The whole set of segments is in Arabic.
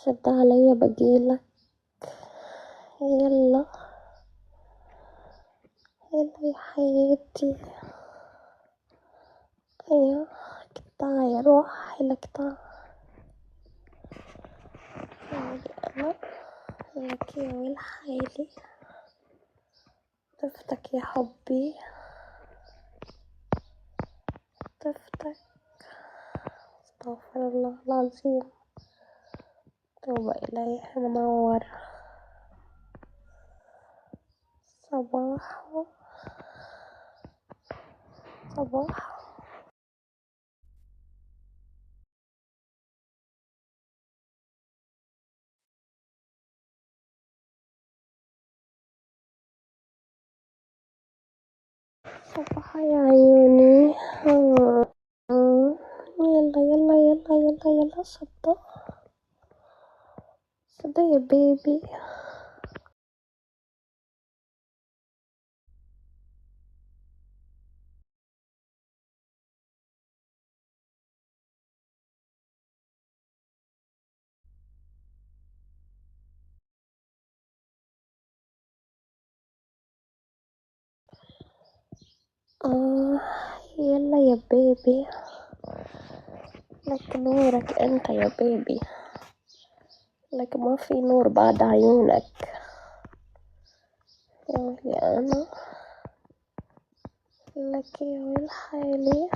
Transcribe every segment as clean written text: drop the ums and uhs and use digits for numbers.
شد عليا بجيلك. يلا يلا يا حياتي. ايوه قطع يا روح لقطع. انا لك يا ويل حالي. طفتك يا حبي طفتك. استغفر الله العظيم. توبة إليه منور. صباح صباح. صباح يا عيوني. يلا يلا يلا يلا يلا صدق صدق يا بيبي. آه يلا يا بيبي. لك نورك انت يا بيبي. لك ما في نور بعد عيونك. يا ويلي انا. لك يا ويل حالي.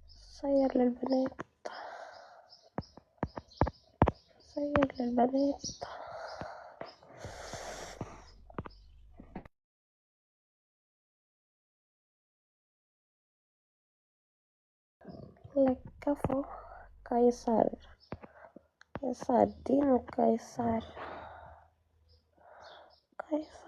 صير للبنات صير للبنات. لك كفو قيصر. قيصر الدين قيصر قيصر.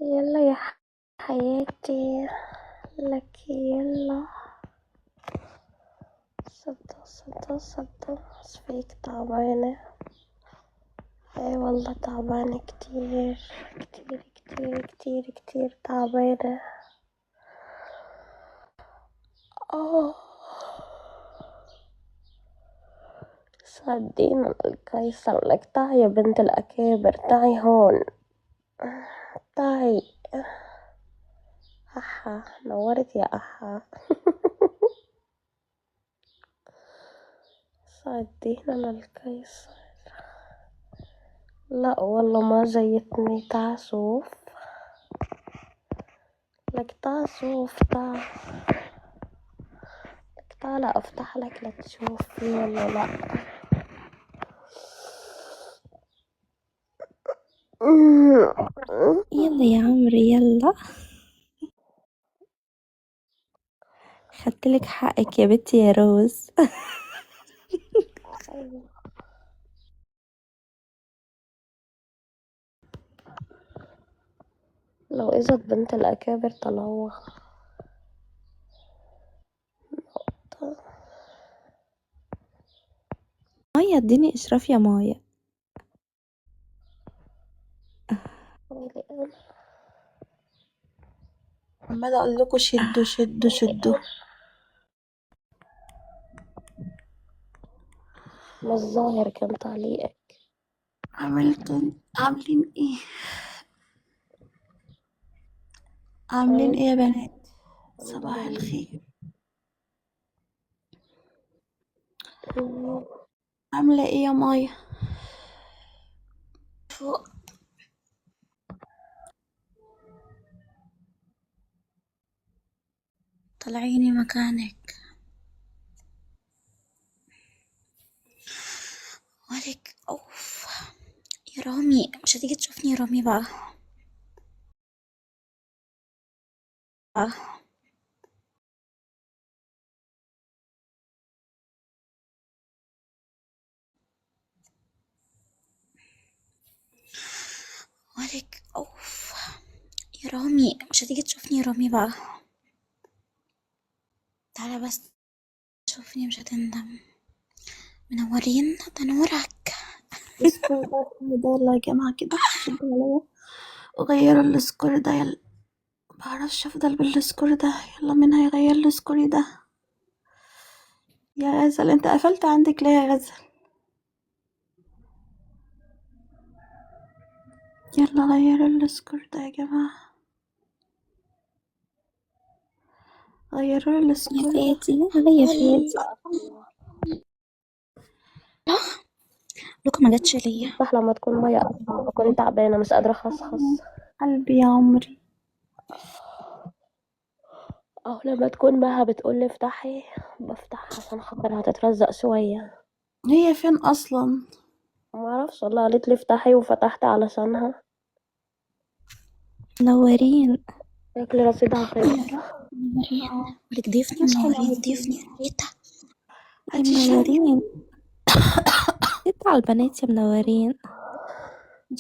يلا يا حياتي. لك يلا صدق صدق صدق. فيك تعبانة. اي والله تعبانة كتير كتير كتير كتير كتير تعبانة. صدقين القيصر. لك تعي يا بنت الأكابر تعي هون تعي. أحا نورت يا أحا. صدقين أنا القيصر. لا والله ما جيتني تعسوف. لك تعسوف تعال. لك تعال أفتح لك لتشوف ولا لا. يلا يا عمري يلا. خدتلك حقك يا بنتي يا روز. لو إجت بنت الأكابر طلعوها. مايا اديني اشراف يا مايا. عمالة اقول لكم شدوا شدوا شدوا. مش ظاهر كان تعليقك. عاملين ايه؟ عاملين ايه يا بنات؟ صباح الخير. عاملة ايه يا مايا؟ فوق. طلعيني مكانك. ولك اوف. يا رامي مش هتيجي تشوفني يا رامي بقى. ولك اوف. يا رامي مش هتيجي تشوفني يا رامي بقى. تعالى بس شوفني مش هتندم. منورين ده نورك. السكور ده يلا يا جماعة كده شدوا عليا وغيروا السكور ده يلا. بعرفش افضل بالسكور ده. يلا مين هيغير لي سكوري ده؟ يا غزل انت قفلت عندك ليه يا غزل؟ يلا غيروا السكور ده يا جماعة، غيروا يا السكور ده. فادي هلا يا فادي. لوكا ما جاتش ليا. بفتح لما تكون مية أصلا، بكون تعبانة مش قادرة أخصخص. قلبي يا عمري. أو لما تكون بقى بتقولي افتحي بفتح عشان خاطر هتترزق شوية. هي فين اصلا؟ معرفش والله، قالت لي افتحي وفتحت علشانها. منورين. شكلي رصيدها خلص. منورين. ولك ضيفني منورين ضيفني ريتا. هاتي الشاي. منورين. ست على البنات يا منورين.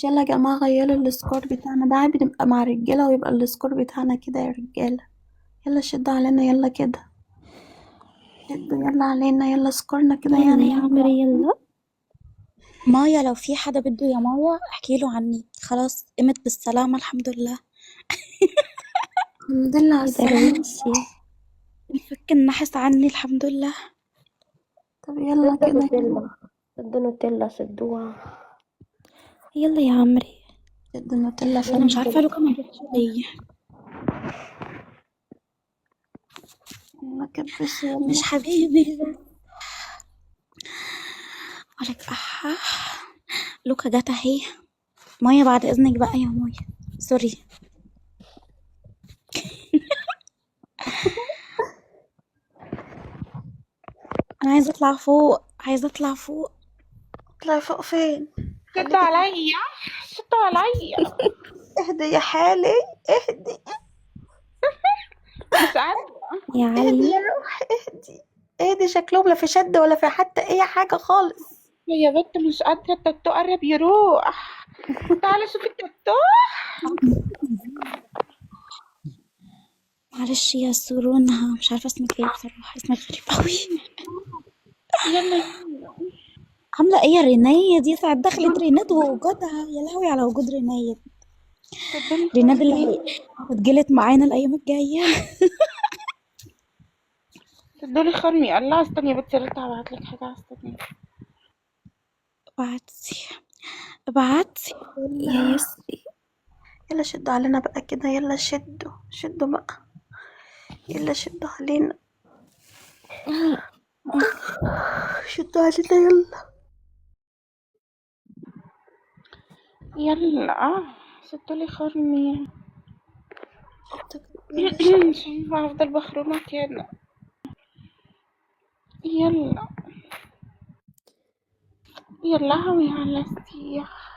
يلا يا جماعة غيروا السكور بتاعنا ده، عادي نبقى مع رجالة ويبقى السكور بتاعنا كده يا رجالة. يلا شدوا علينا يلا كده، شدوا يلا علينا يلا سكورنا كده يلا يعني. يا عمري يلا. مايا لو في حدا بده يا مايا احكي له عني. خلاص قمت بالسلامة الحمد لله. الحمد لله على يا السلامة. درويشي. انفك النحس عني الحمد لله. طب يلا سدوا كده نوتيلا، سدوا نوتيلا سدوها. يلا يا عمري. شدوا النوتيلا انا مش فين؟ عارفة لوكا ما جاتش ليا. يلا كبسي يلا. مش حبيبي. ولك لوكا جت اهي. مايا بعد اذنك بقى يا مايا. سوري. انا عايزة اطلع فوق عايزة اطلع فوق. اطلعي فوق فين؟ شدوا عليا، شدوا عليا. اهدي يا حالي، اهدي مش عارفة. يا اهدي علي. يا روح اهدي. اهدي، شكلهم لا في شد ولا في حتى اي حاجة خالص. يا بنت مش قادرة، التاتو قرب يروح. تعالي شوفي التاتو. معلش يا سورونها مش عارفة اسمك ايه بصراحة، اسمك غريب قوي. يلا عاملة ايه يا رينية دي؟ ساعة دخلت ريناد ووجودها. يا لهوي على وجود رينية. شدوني ريناد اللي هتجلت معانا الأيام الجاية. شدولي خرمي. الله استني يا بنتي، ريت هبعتلك حاجة. استني. ابعتي ابعتي يا يسري. يلا شدوا علينا بقى كده، يلا شدوا شدوا بقى، يلا شدوا علينا، شدوا علينا يلا. يلا شدولي خرمي. مش هينفع افضل بخرمة كده. يلا يلا هوي على السيخ.